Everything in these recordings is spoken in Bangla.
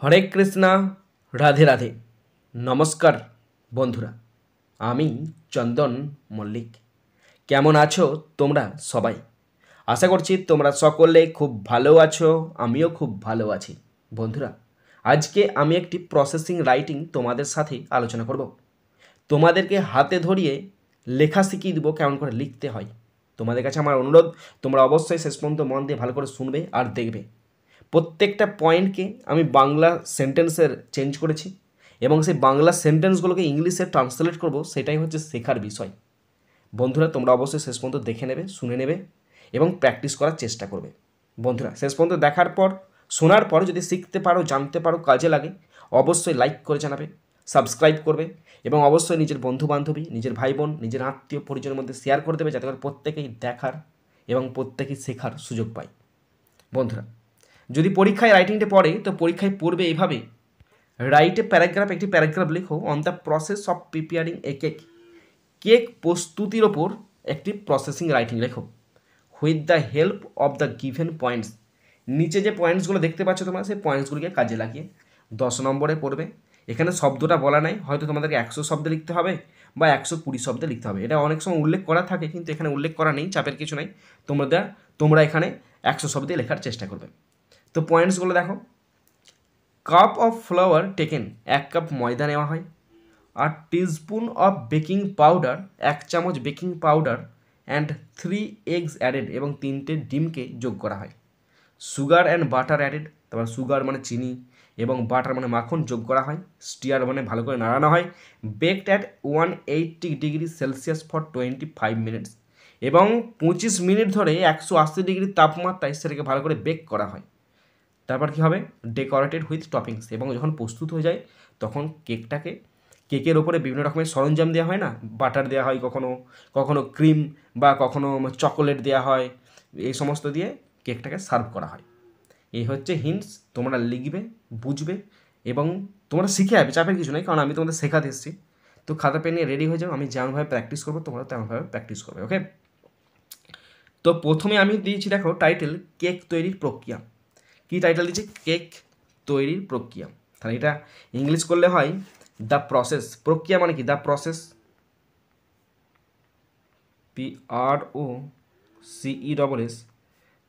হরে কৃষ্ণা, রাধে রাধে। নমস্কার বন্ধুরা, আমি চন্দন মল্লিক। কেমন আছো তোমরা সবাই? আশা করছি তোমরা সকলে খুব ভালো আছো, আমিও খুব ভালো আছি। বন্ধুরা, আজকে আমি একটি প্রসেসিং রাইটিং তোমাদের সাথে আলোচনা করব। তোমাদেরকে হাতে ধরিয়ে লেখা শিখিয়ে দেবো কেমন করে লিখতে হয়। তোমাদের কাছে আমার অনুরোধ, তোমরা অবশ্যই শেষ পর্যন্ত মন দিয়ে ভালো করে শুনবে আর দেখবে। প্রত্যেকটা পয়েন্টকে আমি বাংলা সেন্টেন্সের চেঞ্জ করেছি এবং সেই বাংলা সেন্টেন্সগুলোকে ইংলিশে ট্রান্সলেট করব, সেটাই হচ্ছে শেখার বিষয়। বন্ধুরা, তোমরা অবশ্যই শেষ পর্যন্ত দেখে নেবে, শুনে নেবে এবং প্র্যাকটিস করার চেষ্টা করবে। বন্ধুরা, শেষ পর্যন্ত দেখার পর, শোনার পর যদি শিখতে পারো, জানতে পারো, কাজে লাগে, অবশ্যই লাইক করে জানাবে, সাবস্ক্রাইব করবে এবং অবশ্যই নিজের বন্ধু বান্ধবী, নিজের ভাই বোন, নিজের আত্মীয় পরিজনের মধ্যে শেয়ার করে দেবে, যাতে করে প্রত্যেকেই দেখার এবং প্রত্যেকেই শেখার সুযোগ পায়। বন্ধুরা, যদি পরীক্ষায় রাইটিংটা পড়ে তো পরীক্ষায় পড়বে এইভাবে: রাইট এ প্যারাগ্রাফ, একটি প্যারাগ্রাফ লেখো on the process of preparing a cake. Cake প্রস্তুতির ওপর একটি প্রসেসিং রাইটিং লেখো with the help of the given points. নিচে যে পয়েন্টসগুলো দেখতে পাচ্ছ তোমরা, সেই পয়েন্টসগুলিকে কাজে লাগিয়ে 10 নম্বরে পড়বে। এখানে শব্দটা বলা নাই, হয়তো তোমাদেরকে 100 শব্দে লিখতে হবে বা 120 শব্দে লিখতে হবে। এটা অনেক সময় উল্লেখ করা থাকে, কিন্তু এখানে উল্লেখ করা নেই, চাপের কিছু নাই। তোমরা এখানে 100 শব্দে লেখার চেষ্টা করবে। তো পয়েন্টসগুলো দেখো: cup of flower taken, 1 cup ময়দা নেওয়া হয়। আর টিস্পুন অফ বেকিং পাউডার, 1 চামচ baking powder. And 3 eggs added, এবং 3টে ডিমকে যোগ করা হয়। সুগার অ্যান্ড বাটার অ্যাডেড, তারপর সুগার মানে চিনি এবং বাটার মানে মাখন যোগ করা হয়। স্টিয়ার মানে ভালো করে নাড়ানো হয়। Baked at 180 degree Celsius for 25 minutes, এবং 25 মিনিট ধরে 180 ডিগ্রি তাপমাত্রায় সেটাকে ভালো করে বেক করা হয়। তারপর কী হবে? ডেকোরেটেড উইথ টপিংস, এবং যখন প্রস্তুত হয়ে যায় তখন কেকের ওপরে বিভিন্ন রকমের সরঞ্জাম দেওয়া হয় না, বাটার দেওয়া হয়, কখনো কখনো ক্রিম বা কখনো চকোলেট দেওয়া হয়, এই সমস্ত দিয়ে কেকটাকে সার্ভ করা হয়। এই হচ্ছে হিন্টস। তোমরা লিখবে, বুঝবে এবং তোমরা শিখে যাবে, চাপের কিছু নেই, কারণ আমি তোমাদের শেখাতে এসেছি। তো খাতা পেন নিয়ে রেডি হয়ে যাও, আমি যেমনভাবে প্র্যাকটিস করবো তোমরা তেমনভাবে প্র্যাকটিস করবে, ওকে? তো প্রথমে আমি দিয়েছি, দেখো টাইটেল, কেক তৈরির প্রক্রিয়া। কী টাইটেল দিচ্ছি? কেক তৈরির প্রক্রিয়া। তাহলে এটা ইংলিশ করলে হয় দ্য প্রসেস। প্রক্রিয়া মানে কি? The process, PROCESS,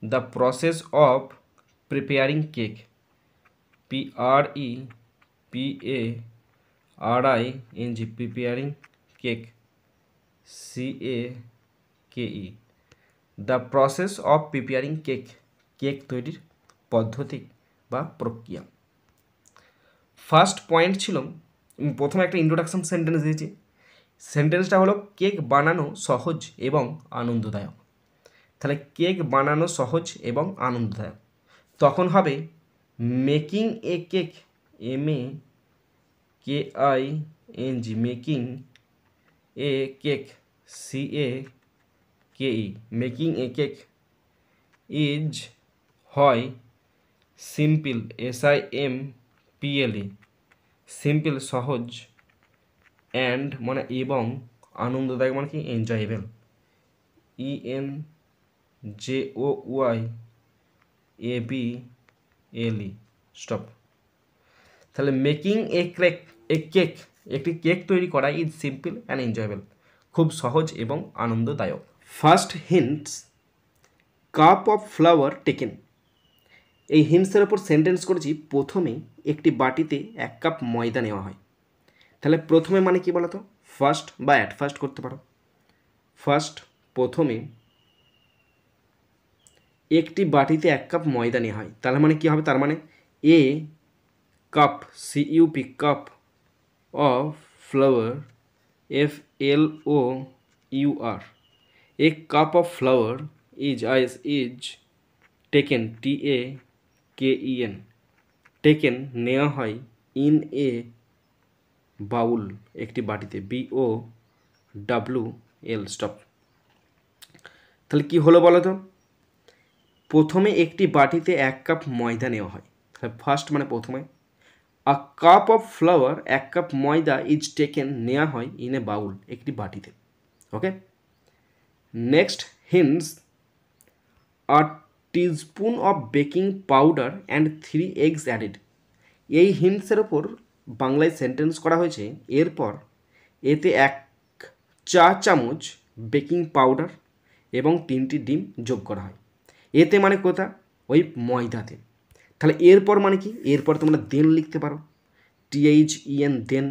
the process of preparing cake, PREPARING, preparing cake, CAKE, the process of preparing cake, cake তৈরির পদ্ধতি বা প্রক্রিয়া। ফার্স্ট পয়েন্ট ছিল, প্রথমে একটা ইন্ট্রোডাকশন সেন্টেন্স দিয়েছি। সেন্টেন্সটা হলো কেক বানানো সহজ এবং আনন্দদায়ক। তাহলে কেক বানানো সহজ এবং আনন্দদায়ক, তখন হবে making a cake, MEKING, making a cake, CAKE, making a cake is হয় সিম্পল, SIMPLE, সিম্পল সহজ, অ্যান্ড মানে এবং, আনন্দদায়ক মানে কি? Enjoyable, ENJOYABLE, stop. তাহলে মেকিং এ কেক, একটি কেক তৈরি করা, ইজ সিম্পল অ্যান্ড এনজয়েবল, খুব সহজ এবং আনন্দদায়ক। First hints, cup of flower taken. এই হিন্টসের ওপর সেন্টেন্স করেছি, প্রথমে একটি বাটিতে 1 কাপ ময়দা নেওয়া হয়। তাহলে প্রথমে মানে কি বলো তো? ফার্স্ট বা অ্যাট ফার্স্ট করতে পারো। ফার্স্ট, প্রথমে একটি বাটিতে 1 কাপ ময়দা নেওয়া হয়, তাহলে মানে কী হবে? তার মানে a cup, CUP, cup of flour, FLOUR, a cup of flour is taken, TAKEN, taken নেওয়া হয়, ইন এ বাউল, একটি বাটিতে, BOWL, স্টপ। তাহলে কি হলো বলো তো? প্রথমে একটি বাটিতে 1 কাপ ময়দা নেওয়া হয়, তাহলে ফার্স্ট মানে প্রথমে। A cup of flour, 1 cup ময়দা, ইজ টেকেন নেওয়া হয়, ইন এ বাউল, একটি বাটিতে, okay? Next hints, a teaspoon of baking powder and 3 eggs added. এই হিন্টসের ওপর বাংলায় সেন্টেন্স করা হয়েছে। এরপর এতে 1 চা চামচ বেকিং পাউডার এবং 3টি ডিম যোগ করা হয়। এতে মানে কোথা? ওই ময়দাতে। তাহলে এরপর মানে কি? এরপর তোমরা দেন লিখতে পারো, THEN, দেন।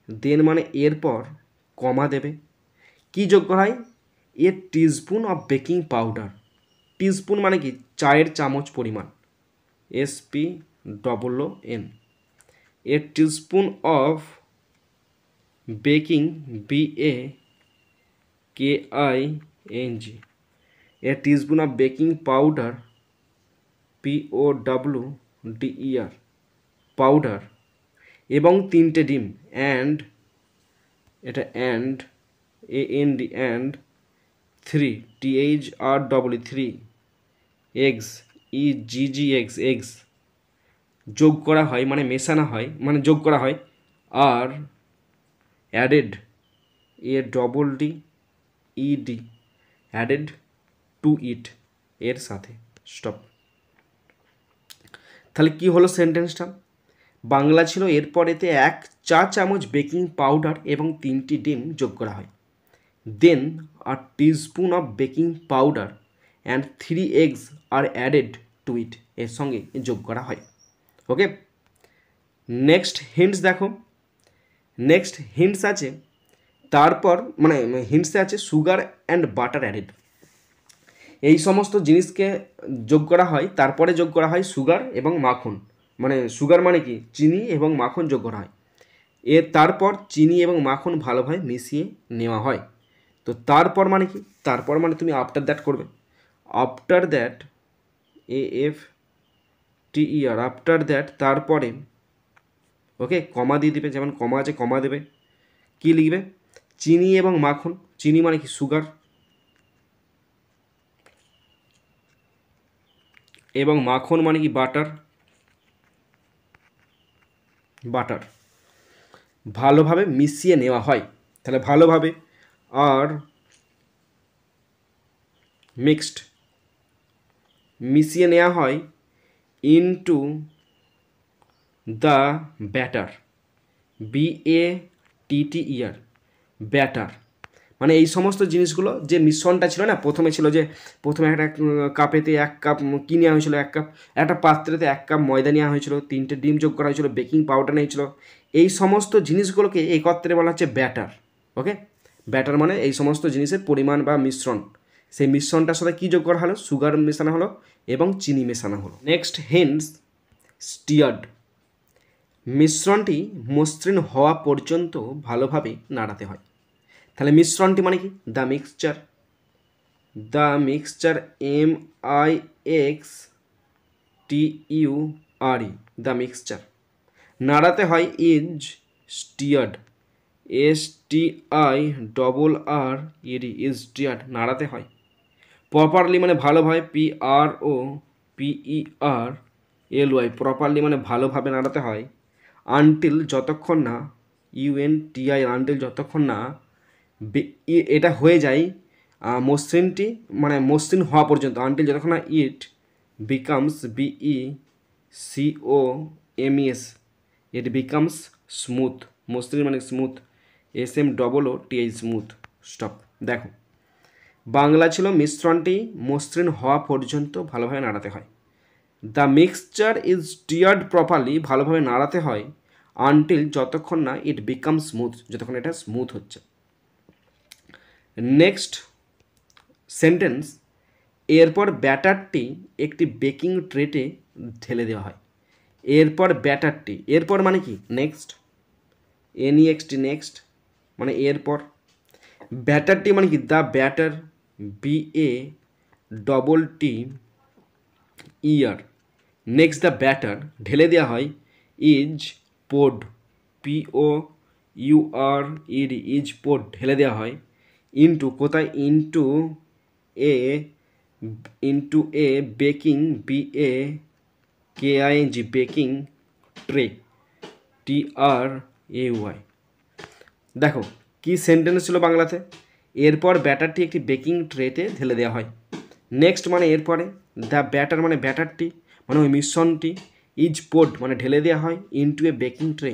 দেন মানে এরপর কমা দেবে। কি যোগ করা হয়? A teaspoon of baking powder. Teaspoon মানে কি? চায়ের চামচ পরিমাণ, SPOON। A teaspoon of baking, BAKING। A teaspoon of baking powder, POWDER, powder, এবং 3টে ডিম, অ্যান্ড, এটা and, AND, and 3, THREE, eggs, EGGS, eggs যোগ করা হয়, মানে মেশানো হয়, মানে যোগ করা হয়। আর added, ADDED, added to it, এর সাথে। স্টপ। তাহলে কি হলো সেন্টেন্সটা? বাংলা ছিল এরপর এতে 1 চা চামচ বেকিং পাউডার এবং 3টি ডিম যোগ করা হয়। Then a teaspoon of baking powder and 3 eggs are added to it, এর সঙ্গে যোগ করা হয়। ওকে, নেক্সট হিন্টস দেখো। নেক্সট হিন্টস আছে, তারপর মানে হিন্টসে আছে সুগার অ্যান্ড বাটার অ্যাডেড। এই সমস্ত জিনিসকে যোগ করা হয়, তারপরে যোগ করা হয় সুগার এবং মাখন। মানে সুগার মানে কি? চিনি এবং মাখন যোগ করা হয়। এর তারপর চিনি এবং মাখন ভালোভাবে মিশিয়ে নেওয়া হয়। তো তারপর মানে কি? তারপর মানে তুমি আফটার দ্যাট করবে। After that, AFTER, after that, তারপরে। ওকে, কমা দিয়ে দিবে, যেমন কমা আছে কমা দেবে। কি লিখবে? চিনি এবং মাখন। চিনি মানে কি? সুগার, এবং মাখন মানে কি? বাটার, বাটার ভালোভাবে মিশিয়ে নেওয়া হয়। তাহলে ভালোভাবে আর মিক্সড, মিশিয়ে নেওয়া হয় into the batter, BATTER, batter. মানে এই সমস্ত জিনিসগুলো যে মিশ্রণটা ছিল না, প্রথমে ছিল যে প্রথমে একটা কাপেতে 1 কাপ কি নেওয়া হয়েছিল, 1 কাপ, একটা পাত্রেতে 1 কাপ ময়দা নেওয়া হয়েছিল, 3টে ডিম যোগ করা হয়েছিল, বেকিং পাউডার নিয়েছিল। এই সমস্ত জিনিসগুলোকে একত্রে বলা হচ্ছে ব্যাটার। ওকে, ব্যাটার মানে এই সমস্ত জিনিসের পরিমাণ বা মিশ্রণ। সেই মিশ্রণটার সাথে কী যোগ করা হলো? সুগার মেশানো হলো এবং চিনি মেশানো হলো। Next hints, stirred. মিশ্রণটি মসৃণ হওয়া পর্যন্ত ভালোভাবে নাড়াতে হয়। তাহলে মিশ্রণটি মানে কি? The mixture, the mixture, MIXTURE, the mixture. নাড়াতে হয় is steered, STIRRED, is steered, নাড়াতে হয়। প্রপারলি মানে ভালোভাবে, PROPERLY, প্রপারলি মানে ভালোভাবে নাড়াতে হয়। আনটিল, যতক্ষণ না, UNTI, আনটিল, যতক্ষণ না এটা হয়ে যায় মসৃণটি, মানে মসৃণ হওয়া পর্যন্ত। আনটিল, যতক্ষণ না it becomes, BECOMES, it becomes smooth. মসৃণ মানে স্মুথ, SMOOTH, স্মুথ। স্টপ। দেখো, বাংলা ছিল মিশ্রণটি মসৃণ হওয়া পর্যন্ত ভালোভাবে নাড়াতে হয়। The mixture is steered properly, ভালোভাবে নাড়াতে হয়। আনটিল, যতক্ষণ না ইট বিকাম স্মুথ, যতক্ষণ এটা স্মুথ হচ্ছে। নেক্সট সেন্টেন্স, এরপর ব্যাটারটি একটি বেকিং ট্রেতে ঢেলে দেওয়া হয়। এরপর ব্যাটারটি, এরপর মানে কি? নেক্সট, NEXT, নেক্সট মানে এরপর। ব্যাটারটি মানে কি? The batter, BATTER। Next the batter, ঢেলে দেওয়া হয়। Is poured, POURED, is poured, ঢেলে দেওয়া হয়। ইনটু, কোথায়? Into a baking, BAKING, baking tray, TRAY। দেখো কি সেন্টেন্স ছিল বাংলাতে? এরপর ব্যাটারটি একটি বেকিং ট্রেতে ঢেলে দেওয়া হয়। নেক্সট মানে এরপরে, দ্য ব্যাটার মানে ব্যাটারটি, মানে ওই মিশ্রণটি, ইজ পোড মানে ঢেলে দেওয়া হয় ইনটু এ বেকিং ট্রে,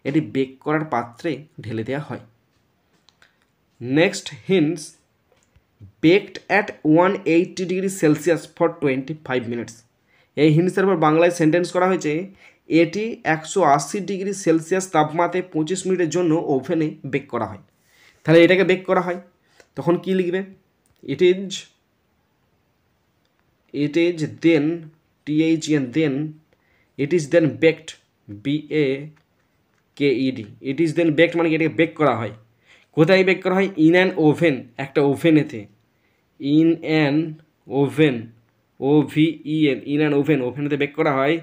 এটি বেক করার পাত্রে ঢেলে দেওয়া হয়। Next hints, baked at 180 degree Celsius for 25 minutes. এই হিন্টসের পর বাংলায় সেন্টেন্স করা হয়েছে, এটি 180 ডিগ্রি সেলসিয়াস তাপমাত্রায় 25 মিনিটের জন্য ওভেনে বেক করা হয়। তাহলে এটাকে বেক করা হয়, তখন কি লিখবে? It is then THEN then it is then baked BAKED। It is then baked মানে কি এটাকে বেক করা হয়। কোথায় বেক করা হয়? ইন অ্যান ওভেন, একটা ওভেনেতে। In an oven, OVEN, in an oven, ওভেনেতে বেক করা হয়।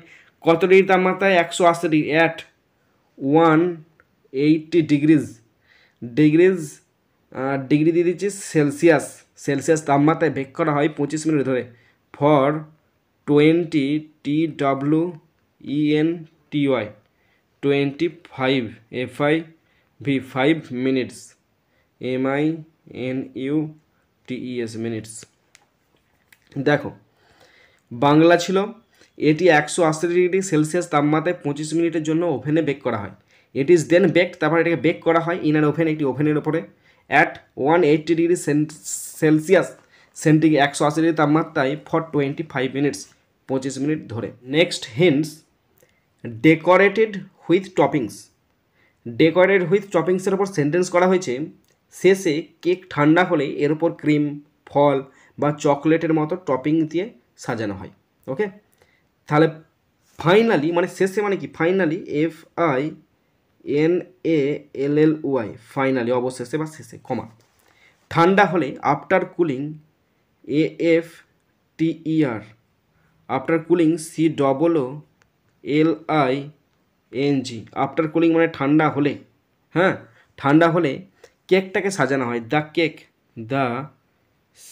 কত ডিগ্রি তাপমাত্রায়? 180 ডিগ্রি, অ্যাট 180 ডিগ্রি দিয়ে দিচ্ছি সেলসিয়াস তাপমাত্রায় বেক করা হয় 25 মিনিট ধরে, for 20 TWENTY 25 5 minutes MINUTES minutes. দেখো বাংলা ছিল এটি 180 ডিগ্রি সেলসিয়াস তাপমাত্রায় 25 মিনিটের জন্য ওভেনে বেক করা হয়। ইট ইজ দেন বেকড, তারপর এটাকে বেক করা হয় ইন অ্যান ওভেন, একটি ওভেনের ওপরে, অ্যাট 180 ডিগ্রি সেলসিয়াস 180 ডিগ্রি তাপমাত্রায় ফর 25 মিনিটস 25 মিনিট ধরে। Next hints, decorated with toppings. Decorated with টপিংসের ওপর সেন্টেন্স করা হয়েছে, শেষে কেক ঠান্ডা হলে এর ওপর ক্রিম, ফল বা চকলেটের মতো টপিং দিয়ে সাজানো হয়। ওকে, তাহলে ফাইনালি মানে শেষে মানে কি? ফাইনালি FINALLY, ফাইনালি অবশেষে বা শেষে, কমা। ঠান্ডা হলে after cooling AFTER, after cooling COOLING, after cooling মানে ঠান্ডা হলে। হ্যাঁ, ঠান্ডা হলে কেকটাকে সাজানো হয়। The cake, the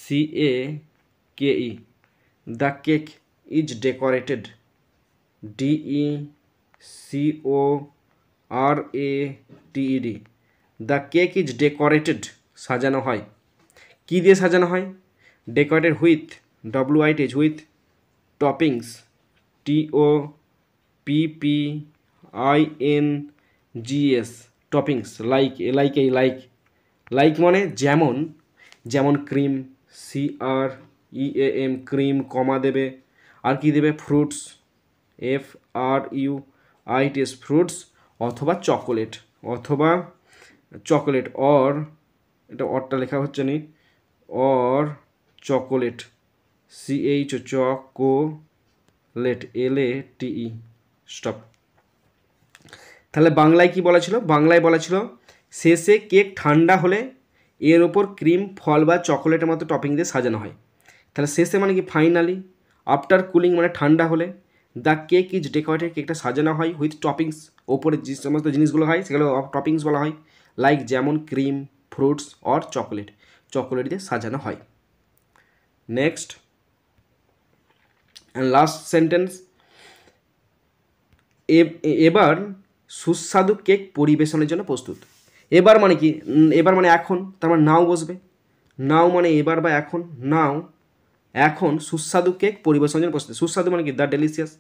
CAKE, the cake is decorated DECORATED, the cake is decorated, সাজানো হয়। কী দিয়ে সাজানো হয়? Decorated with WITH, with toppings TOPPINGS, toppings, like like মানে যেমন ক্রিম, CREAM, ক্রিম, কমা দেবে, আর কি দেবে? ফ্রুটস, FRUITS, ফ্রুটস, অথবা চকোলেট, অর, এটা অরটা লেখা হচ্ছে না, or chocolate, chocolate, LATE, stop. তাহলে বাংলায় কি বলা ছিল? বাংলায় বলা ছিল শেষে কেক ঠান্ডা হলে এর ওপর ক্রিম, ফল বা চকোলেটের মতো টপিং দিয়ে সাজানো হয়। তাহলে শেষে মানে কি? ফাইনালি। আফটার কুলিং মানে ঠান্ডা হলে। দ্য কেক ইজ ডেকোরেটেড, কেকটা সাজানো হয় উইথ টপিংস, ওপরে যে সমস্ত জিনিসগুলো হয় সেগুলো টপিংস বলা হয়। লাইক যেমন ক্রিম, ফ্রুটস অর চকোলেট দিয়ে সাজানো হয়। নেক্সট অ্যান্ড লাস্ট সেন্টেন্স, এবার সুস্বাদু কেক পরিবেশনের জন্য প্রস্তুত। এবার মানে কি? এবার মানে এখন, তার মানে নাও বসবে। নাও মানে এবার বা এখন, নাও, এখন সুস্বাদু কেক পরিবেশনের জন্য প্রস্তুত। সুস্বাদু মানে কি? The delicious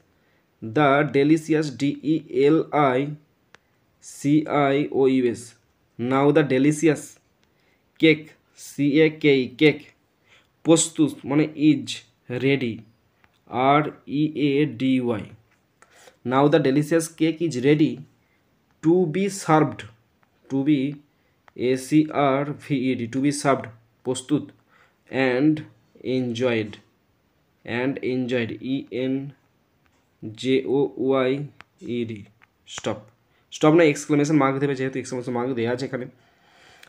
DELICIOUS, now the delicious cake CAKE, cake প্রস্তুত মানে is ready READY, now the delicious cake is ready to be served, to be SERVED, to be served, প্রস্তুত, অ্যান্ড এনজয়েড ENJOYED, স্টপ না, এক্সক্লেমেশন মার্ক দেবে, যেহেতু এক্সক্লেমেশন মার্ক দেওয়া আছে এখানে।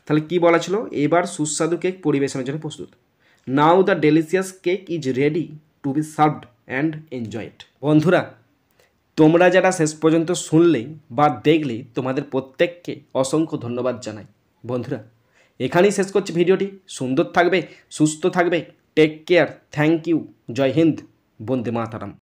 তাহলে কি বলা ছিল? এবার সুস্বাদু কেক পরিবেশনের জন্য প্রস্তুত। Now the delicious cake is ready to be served and enjoyed. বন্ধুরা, তোমরা যারা শেষ পর্যন্ত শুনলেই বা দেখলেই তোমাদের প্রত্যেককে অসংখ্য ধন্যবাদ জানাই। বন্ধুরা, এখানেই শেষ করছি ভিডিওটি। সুন্দর থাকবে, সুস্থ থাকবে, টেক কেয়ার, থ্যাংক ইউ, জয় হিন্দ, বন্দে মাতারাম।